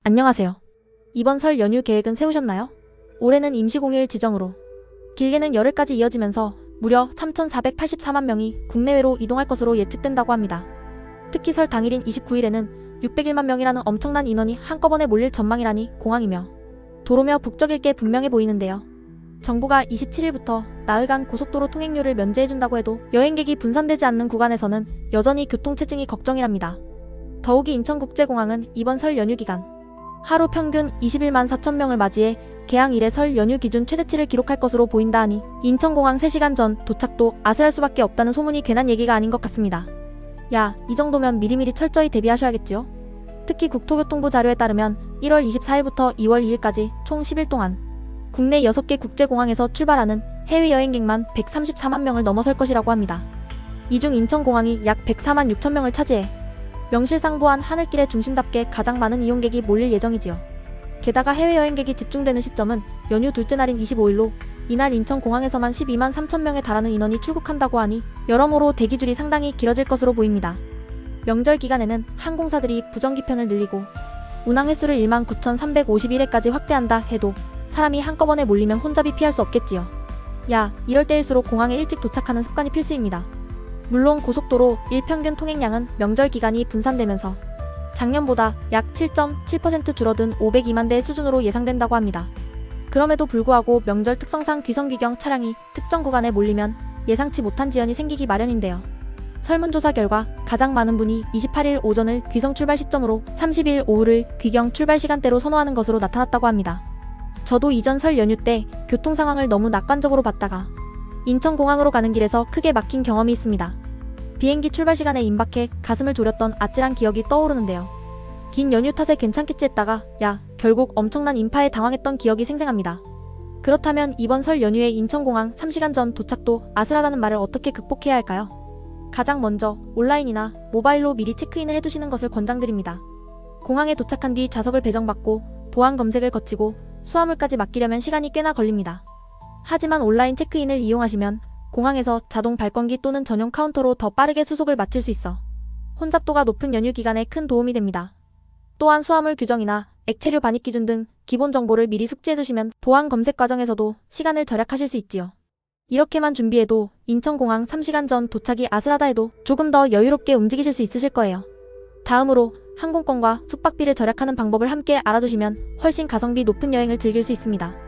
안녕하세요. 이번 설 연휴 계획은 세우셨나요? 올해는 임시공휴일 지정으로, 길게는 열흘까지 이어지면서 무려 3,484만 명이 국내외로 이동할 것으로 예측된다고 합니다. 특히 설 당일인 29일에는 601만 명이라는 엄청난 인원이 한꺼번에 몰릴 전망이라니 공항이며 도로며 북적일 게 분명해 보이는데요. 정부가 27일부터 나흘간 고속도로 통행료를 면제해준다고 해도 여행객이 분산되지 않는 구간에서는 여전히 교통체증이 걱정이랍니다. 더욱이 인천국제공항은 이번 설 연휴 기간 하루 평균 21만 4천 명을 맞이해 개항 이래 설 연휴 기준 최대치를 기록할 것으로 보인다 하니 인천공항 3시간 전 도착도 아슬할 수밖에 없다는 소문이 괜한 얘기가 아닌 것 같습니다. 야, 이 정도면 미리미리 철저히 대비하셔야겠지요? 특히 국토교통부 자료에 따르면 1월 24일부터 2월 2일까지 총 10일 동안 국내 6개 국제공항에서 출발하는 해외 여행객만 134만 명을 넘어설 것이라고 합니다. 이 중 인천공항이 약 104만 6천 명을 차지해 명실상부한 하늘길의 중심답게 가장 많은 이용객이 몰릴 예정이지요. 게다가 해외여행객이 집중되는 시점은 연휴 둘째 날인 25일로 이날 인천공항에서만 12만 3천 명에 달하는 인원이 출국한다고 하니 여러모로 대기줄이 상당히 길어질 것으로 보입니다. 명절 기간에는 항공사들이 부정기편을 늘리고 운항 횟수를 1만 9,351회까지 확대한다 해도 사람이 한꺼번에 몰리면 혼잡이 피할 수 없겠지요. 야, 이럴 때일수록 공항에 일찍 도착하는 습관이 필수입니다. 물론 고속도로 일평균 통행량은 명절 기간이 분산되면서 작년보다 약 7.7% 줄어든 502만 대 수준으로 예상된다고 합니다. 그럼에도 불구하고 명절 특성상 귀성귀경 차량이 특정 구간에 몰리면 예상치 못한 지연이 생기기 마련인데요. 설문조사 결과 가장 많은 분이 28일 오전을 귀성 출발 시점으로 30일 오후를 귀경 출발 시간대로 선호하는 것으로 나타났다고 합니다. 저도 이전 설 연휴 때 교통 상황을 너무 낙관적으로 봤다가 인천공항으로 가는 길에서 크게 막힌 경험이 있습니다. 비행기 출발 시간에 임박해 가슴을 졸였던 아찔한 기억이 떠오르는데요. 긴 연휴 탓에 괜찮겠지 했다가 결국 엄청난 인파에 당황했던 기억이 생생합니다. 그렇다면 이번 설 연휴에 인천공항 3시간 전 도착도 아슬하다는 말을 어떻게 극복해야 할까요? 가장 먼저 온라인이나 모바일로 미리 체크인을 해두시는 것을 권장드립니다. 공항에 도착한 뒤 좌석을 배정받고 보안 검색을 거치고 수화물까지 맡기려면 시간이 꽤나 걸립니다. 하지만 온라인 체크인을 이용하시면 공항에서 자동 발권기 또는 전용 카운터로 더 빠르게 수속을 마칠 수 있어 혼잡도가 높은 연휴 기간에 큰 도움이 됩니다. 또한 수화물 규정이나 액체류 반입 기준 등 기본 정보를 미리 숙지해두시면 보안 검색 과정에서도 시간을 절약하실 수 있지요. 이렇게만 준비해도 인천공항 3시간 전 도착이 아슬하다 해도 조금 더 여유롭게 움직이실 수 있으실 거예요. 다음으로 항공권과 숙박비를 절약하는 방법을 함께 알아두시면 훨씬 가성비 높은 여행을 즐길 수 있습니다.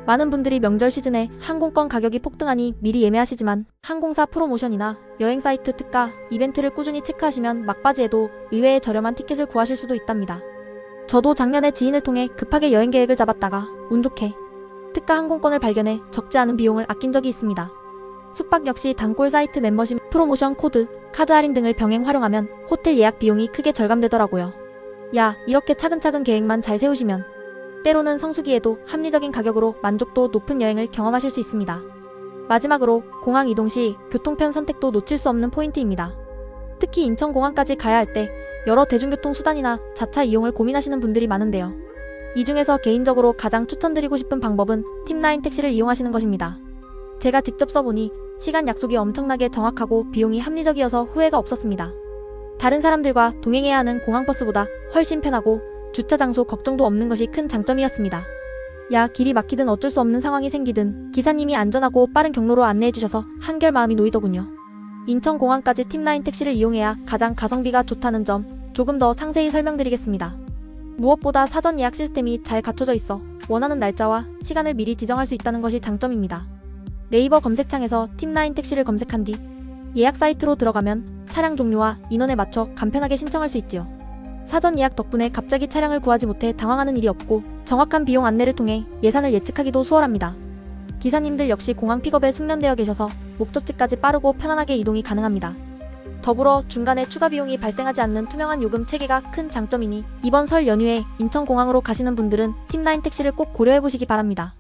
많은 분들이 명절 시즌에 항공권 가격이 폭등하니 미리 예매하시지만 항공사 프로모션이나 여행 사이트 특가, 이벤트를 꾸준히 체크하시면 막바지에도 의외의 저렴한 티켓을 구하실 수도 있답니다. 저도 작년에 지인을 통해 급하게 여행 계획을 잡았다가 운 좋게 특가 항공권을 발견해 적지 않은 비용을 아낀 적이 있습니다. 숙박 역시 단골 사이트 멤버십, 프로모션 코드, 카드 할인 등을 병행 활용하면 호텔 예약 비용이 크게 절감되더라고요. 이렇게 차근차근 계획만 잘 세우시면 때로는 성수기에도 합리적인 가격으로 만족도 높은 여행을 경험하실 수 있습니다. 마지막으로 공항 이동 시 교통편 선택도 놓칠 수 없는 포인트입니다. 특히 인천공항까지 가야 할 때 여러 대중교통 수단이나 자차 이용을 고민하시는 분들이 많은데요. 이 중에서 개인적으로 가장 추천드리고 싶은 방법은 팁9 택시를 이용하시는 것입니다. 제가 직접 써보니 시간 약속이 엄청나게 정확하고 비용이 합리적이어서 후회가 없었습니다. 다른 사람들과 동행해야 하는 공항버스보다 훨씬 편하고 주차 장소 걱정도 없는 것이 큰 장점이었습니다. 길이 막히든 어쩔 수 없는 상황이 생기든 기사님이 안전하고 빠른 경로로 안내해주셔서 한결 마음이 놓이더군요. 인천공항까지 팁9 택시를 이용해야 가장 가성비가 좋다는 점 조금 더 상세히 설명드리겠습니다. 무엇보다 사전 예약 시스템이 잘 갖춰져 있어 원하는 날짜와 시간을 미리 지정할 수 있다는 것이 장점입니다. 네이버 검색창에서 팁9 택시를 검색한 뒤 예약 사이트로 들어가면 차량 종류와 인원에 맞춰 간편하게 신청할 수 있지요. 사전 예약 덕분에 갑자기 차량을 구하지 못해 당황하는 일이 없고 정확한 비용 안내를 통해 예산을 예측하기도 수월합니다. 기사님들 역시 공항 픽업에 숙련되어 계셔서 목적지까지 빠르고 편안하게 이동이 가능합니다. 더불어 중간에 추가 비용이 발생하지 않는 투명한 요금 체계가 큰 장점이니 이번 설 연휴에 인천공항으로 가시는 분들은 팁9 택시를 꼭 고려해보시기 바랍니다.